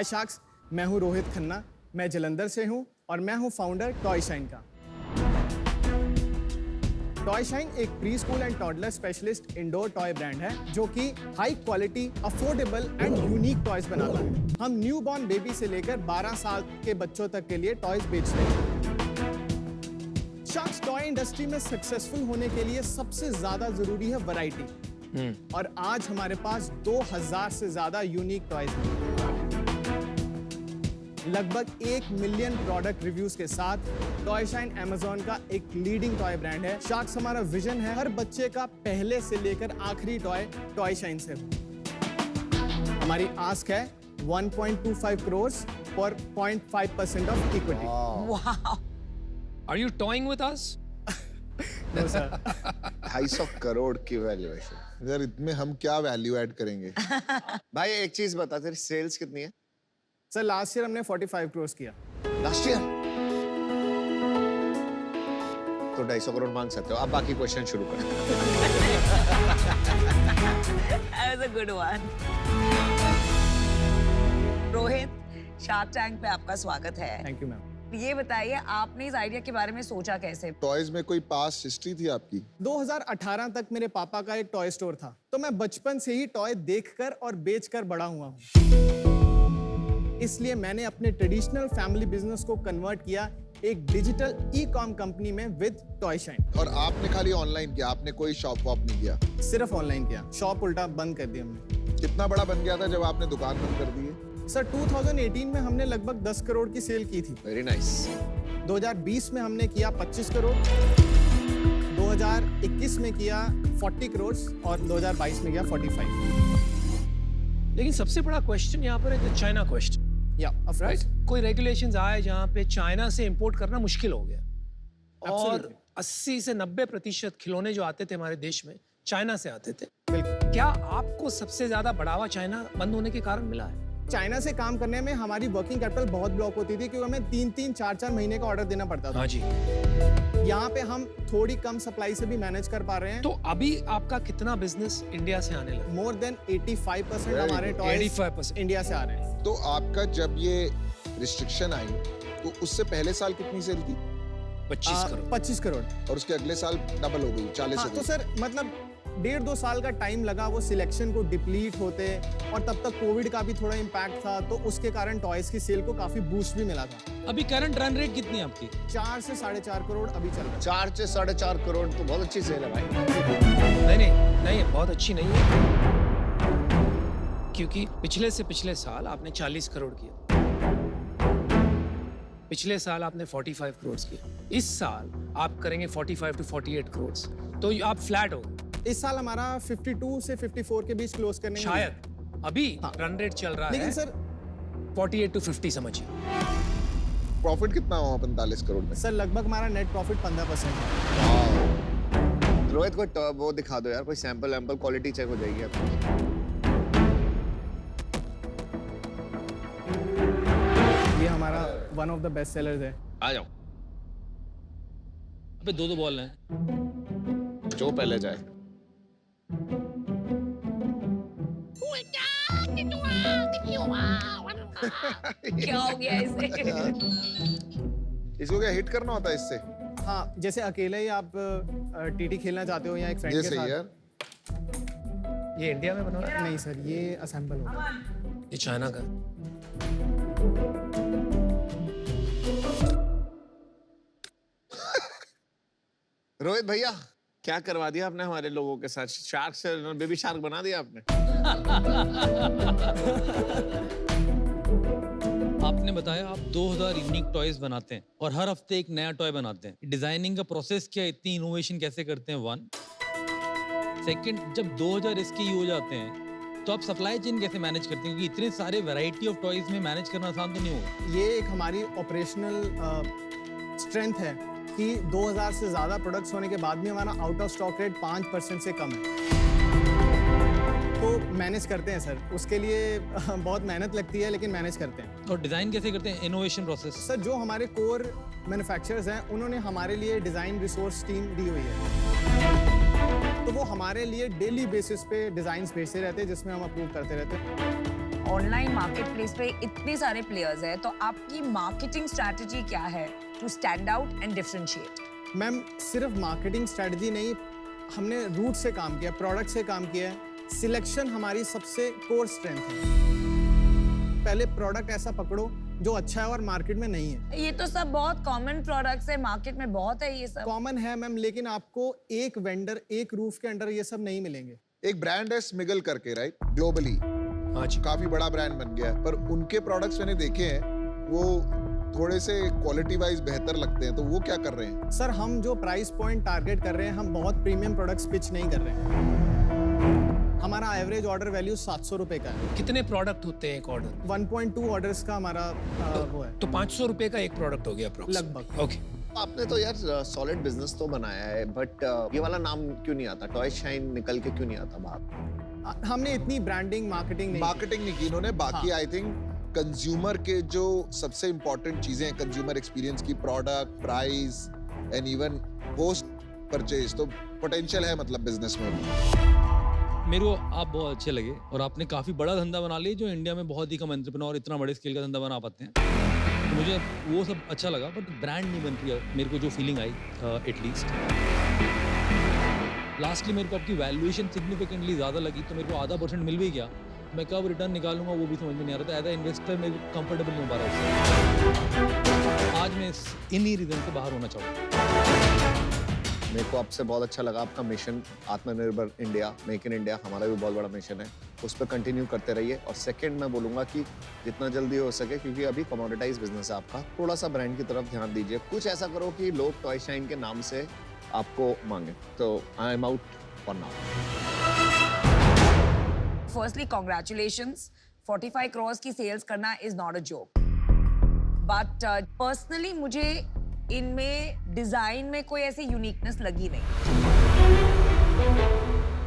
हाय sharks, मैं हूं रोहित खन्ना, मैं जलंधर से हूं और मैं हूं फाउंडर टॉय शाइन का। टॉय शाइन एक pre school and toddler specialist indoor toy brand है जो कि high quality, affordable and unique toys बनाता है। हम न्यू बॉर्न बेबी से लेकर 12 साल के बच्चों तक के लिए टॉयज बेचते हैं। शार्क्स टॉय इंडस्ट्री में सक्सेसफुल होने के लिए सबसे ज्यादा जरूरी है वैरायटी, और आज हमारे पास 2000 से ज्यादा यूनिक टॉयज हैं। लगभग 1 मिलियन प्रोडक्ट रिव्यूज के साथ टॉय शाइन अमेज़न का एक लीडिंग टॉय ब्रांड है। शार्क्स हमारा विजन है हर बच्चे का पहले से लेकर आखिरी टॉय टॉय शाइन से। हमारी आस्क है 1.25 crore for 0.5% of equity. Wow. Are you toying with us? No sir. 250 crore की वैल्यूएशन। यार इतने हम क्या वैल्यू ऐड करेंगे? भाई एक चीज बता, तेरी सेल्स कितनी है? सर लास्ट ईयर हमने 45 करोड़ किया। लास्ट ईयर तो 250 करोड़ मांग सकते हो। आप बाकी क्वेश्चन शुरू करें। That was a good one. Rohit, shark tank पे आपका स्वागत है। Thank you ma'am. ये बताइए, आपने इस आइडिया के बारे में सोचा कैसे? टॉयज में कोई पास्ट हिस्ट्री थी आपकी? 2018 तक मेरे पापा का एक टॉय स्टोर था, तो मैं बचपन से ही टॉय देखकर और बेचकर बड़ा हुआ हूँ। इसलिए मैंने अपने ट्रेडिशनल फैमिली बिजनेस को कन्वर्ट किया एक डिजिटल ई-कॉम कंपनी में विद टॉय शाइन। और आपने खाली ऑनलाइन किया, आपने कोई शॉप वॉप नहीं किया? सिर्फ ऑनलाइन किया, शॉप उल्टा बंद कर दी हमने। कितना बड़ा बन गया था जब आपने दुकान बंद कर दी? सर 2018 में हमने लगभग 10 करोड़ की सेल की थी। Very nice. 2020 में हमने किया 25 करोड़, 2021 में किया 40 करोड़ और 2022 में किया 45। लेकिन सबसे बड़ा क्वेश्चन यहाँ पर है जो चाइना क्वेश्चन। या ऑफ कोर्स। कोई रेगुलेशंस आए जहाँ पे चाइना से इंपोर्ट करना मुश्किल हो गया और Absolutely. 80 से 90% खिलौने जो आते थे हमारे देश में चाइना से आते थे। बिल्कुल। क्या आपको सबसे ज्यादा बढ़ावा चाइना बंद होने के कारण मिला है? चाइना से काम करने में हमारी वर्किंग कैपिटल बहुत ब्लॉक होती थी क्योंकि हमें 3-3, 4-4 महीने का ऑर्डर देना पड़ता था। हाँ जी। यहाँ पे हम थोड़ी कम सप्लाई से भी मैनेज कर पा रहे हैं। तो अभी आपका कितना बिजनेस इंडिया से आने लगा? मोर देन 85% Very हमारे good. टॉयज 85%। इंडिया से आ रहे हैं। तो आपका जब ये रिस्ट्रिक्शन आई तो उससे पहले साल कितनी सेल थी? 25 करोड़। 25 करोड़। और उसके अगले साल डबल हो गई, 40 हाँ, हो तो गई। सर मतलब 1.5-2 साल का टाइम लगा वो सिलेक्शन को डिप्लीट होते, और तब तक कोविड का भी थोड़ा इम्पैक्ट था, तो उसके कारण टॉयज की सेल को काफी बूस्ट भी मिला था। अभी करंट रन रेट कितनी है आपकी? 4 से 4.5 करोड़ अभी चल रहा है। 4 से 4.5 करोड़ तो बहुत अच्छी सेल है भाई। नहीं बहुत अच्छी नहीं है, क्योंकि पिछले से पिछले साल आपने 40 करोड़ किया, पिछले साल आपने 45 करोड़ किया, इस साल आप करेंगे 45 to 48 करोड़, तो आप फ्लैट हो। इस साल हमारा 52 से 54 के बीच क्लोज करने में शायद अभी हाँ। रन रेट चल रहा लेकिन है सर 48 to 50 समझिए। प्रॉफिट कितना हुआ 45 करोड़ में? सर लगभग हमारा नेट प्रॉफिट 15% है। रोहित को वो दिखा दो यार, कोई सैंपल वैम्पल, क्वालिटी चेक हो जाएगी आपकी। ये हमारा one of the best sellers है। आ जाओ, अबे दो बॉल हैं। जो पहले जाए। क्या हो गया इसे? इसको क्या हिट करना होता है इससे? हाँ, जैसे अकेले ही आप टीटी खेलना चाहते हो या एक फ्रेंड ये के सही साथ। यार। ये इंडिया में बना हुआ है? नहीं सर, ये असेंबल होगा। ये चाइना का। रोहित भैया, क्या करवा दिया आपने हमारे लोगों के साथ? शार्क से बेबी शार्क बना दिया आपने। आपने बताया आप 2000 यूनिक टॉयज बनाते हैं और हर हफ्ते एक नया टॉय बनाते हैं। डिजाइनिंग का प्रोसेस क्या है? इतनी इनोवेशन कैसे करते हैं? 1 सेकंड, जब 2000 इसके हो जाते हैं तो आप सप्लाई चेन कैसे मैनेज करते हैं? क्योंकि इतने सारे वैरायटी ऑफ टॉयज में मैनेज करना आसान तो नहीं होगा। ये एक हमारी ऑपरेशनल स्ट्रेंथ है कि 2000 से ज़्यादा प्रोडक्ट्स होने के बाद भी हमारा आउट ऑफ स्टॉक रेट 5% से कम है। तो मैनेज करते हैं सर, उसके लिए बहुत मेहनत लगती है लेकिन मैनेज करते हैं। और डिजाइन कैसे करते हैं? Innovation process. सर जो हमारे कोर मैन्युफैक्चरर्स हैं उन्होंने हमारे लिए डिज़ाइन रिसोर्स टीम दी हुई है, तो वो हमारे लिए डेली बेसिस पे डिज़ाइंस भेजते रहते हैं जिसमें हम अप्रूव करते रहते हैं। ऑनलाइन मार्केट प्लेस पे इतने सारे प्लेयर्स हैं, तो आपकी मार्केटिंग स्ट्रैटेजी क्या है to stand out and differentiate? Ma'am सिर्फ मार्केटिंग स्ट्रेटजी नहीं, हमने रूट से काम किया, प्रोडक्ट से काम किया है। सिलेक्शन हमारी सबसे कोर स्ट्रेंथ है। पहले प्रोडक्ट ऐसा पकड़ो जो अच्छा है और मार्केट में नहीं है। ये तो सब बहुत कॉमन प्रोडक्ट्स है, मार्केट में बहुत है ये सब। कॉमन है मैम, लेकिन आपको एक वेंडर एक रूफ के अंडर ये सब नहीं मिलेंगे। एक ब्रांड है स्मिगल करके, राइट, ग्लोबली हाँ जी। काफी बड़ा ब्रांड बन गया है, पर उनके प्रोडक्ट्स मैंने देखे हैं वो थोड़े से क्वालिटी वाइज बेहतर लगते हैं, तो वो क्या कर रहे हैं? सर हम जो प्राइस पॉइंट टारगेट कर रहे हैं, हम बहुत प्रीमियम प्रोडक्ट्स पिच नहीं कर रहे हैं। हमारा एवरेज ऑर्डर वैल्यू 700 रुपए का है। कितने प्रोडक्ट होते हैं एक ऑर्डर? 1.2 ऑर्डर्स का हमारा वो है तो 500 रुपए का एक प्रोडक्ट हो गया approx। लगभग। ओके। आपने तो यार सॉलिड बिजनेस तो बनाया है, बट ये वाला नाम क्यों नहीं आता? टॉय शाइन निकल के क्यों नहीं आता बाहर? हमने इतनी ब्रांडिंग मार्केटिंग नहीं मार्केटिंग नहीं की इन्होंने। बाकी आई थिंक कंज्यूमर के जो सबसे इंपॉर्टेंट चीजें हैं कंज्यूमर एक्सपीरियंस की, product, price and even post purchase, तो पोटेंशियल है मतलब बिजनेस में भी। मेरे को आप बहुत अच्छे लगे और आपने काफ़ी बड़ा धंधा बना लिया जो इंडिया में बहुत ही कम एंटरप्रेन्योर इतना बड़े स्केल का धंधा बना पाते हैं। तो मुझे वो सब अच्छा लगा, बट ब्रांड नहीं बन रही है। मेरे को जो फीलिंग आई एटलीस्ट लास्टली मेरे को आपकी वैल्यूएशन सिग्निफिकेंटली ज़्यादा लगी, तो मेरे को आधा % मिल भी गया। मैं कब रिटर्न निकालूंगा वो भी समझ में नहीं आ रहा था। एज अ इन्वेस्टर मेरे को कंफर्टेबल नहीं हो पा रहा उससे। आज मैं इन्हीं रीजन से बाहर होना चाहूँगा। मेरे को आपसे बहुत अच्छा लगा आपका मिशन, आत्मनिर्भर इंडिया, मेक इन इंडिया, हमारा भी बहुत बड़ा मिशन है, उस पर कंटिन्यू करते रहिए। और सेकंड मैं बोलूँगा कि जितना जल्दी हो सके, क्योंकि अभी कमोडिटाइज बिजनेस है आपका, थोड़ा सा ब्रांड की तरफ ध्यान दीजिए। कुछ ऐसा करो कि लोग टॉय शाइन के नाम से आपको मांगे। तो I am out for now. Firstly congratulations, 45 crores की सेल्स करना is not a joke, but personally मुझे इनमें डिजाइन में कोई ऐसी यूनिकनेस लगी नहीं।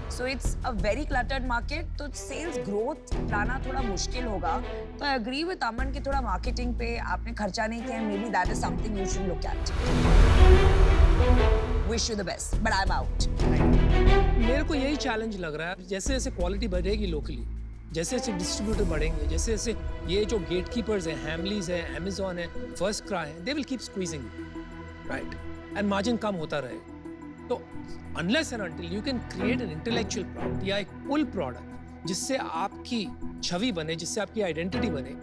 So it's a very cluttered market, तो सेल्स ग्रोथ लाना थोड़ा मुश्किल होगा। तो आई एग्री विद अमन कि थोड़ा मार्केटिंग पे आपने खर्चा नहीं किया। May be that is something you should look at. Wish you the best, but I am out. मेरे को यही चैलेंज लग रहा है, जैसे जैसे क्वालिटी बढ़ेगी लोकली, जैसे जैसे डिस्ट्रीब्यूटर बढ़ेंगे, जैसे जैसे ये जो गेटकीपर्स हैं, हैमलीज है, अमेजॉन है, फर्स्ट क्राई है, they will keep squeezing, right, and margin कम होता रहेगा। तो unless and until you can create an intellectual product या एक पुल प्रोडक्ट जिससे आपकी छवि बने, जिससे आपकी आइडेंटिटी बने,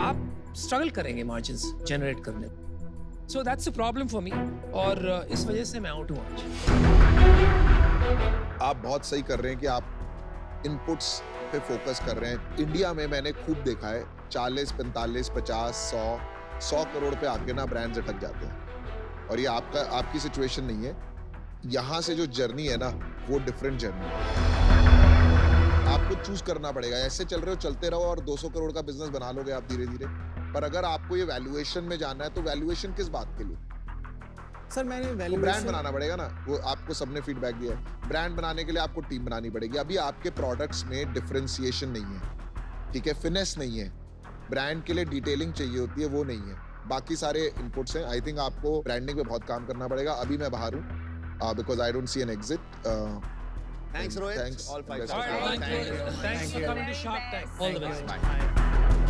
आप स्ट्रगल करेंगे मार्जिन्स जनरेट करने में। So that's a problem for me, और इस वजह से मैं आउट हूँ आज। आप बहुत सही कर रहे हैं कि आप इनपुट्स पे फोकस कर रहे हैं। इंडिया में मैंने खूब देखा है 40, 45, 50, 100 करोड़ पे आके ना ब्रांड्स अटक जाते हैं। और ये आपकी सिचुएशन नहीं है। यहाँ से जो जर्नी है ना, वो डिफरेंट जर्नी है। आपको चूज करना पड़ेगा। ऐसे चल रहे हो, चलते रहो और 200 करोड़ का बिजनेस बना लोगे आप धीरे धीरे। पर अगर आपको ये वैल्यूएशन में जाना है, तो वैल्यूएशन किस बात के लिए? सर मैंने ब्रांड वैल्यूएशन बनाना पड़ेगा ना, वो आपको सबने फीडबैक दिया है। ब्रांड बनाने के लिए आपको टीम बनानी पड़ेगी। अभी आपके प्रोडक्ट्स में डिफरेंशिएशन नहीं है, ठीक है, फिनेस नहीं है। ब्रांड के लिए डिटेलिंग चाहिए होती है, वो नहीं है। बाकी सारे इनपुट्स हैं। आई थिंक आपको ब्रांडिंग पे बहुत काम करना पड़ेगा। अभी मैं बाहर हूँ because I don't see an exit. Thanks, Rohit. Thanks. All five. Best of All right, luck. thank you. Thanks for coming to Shark Tank. All the best. Bye.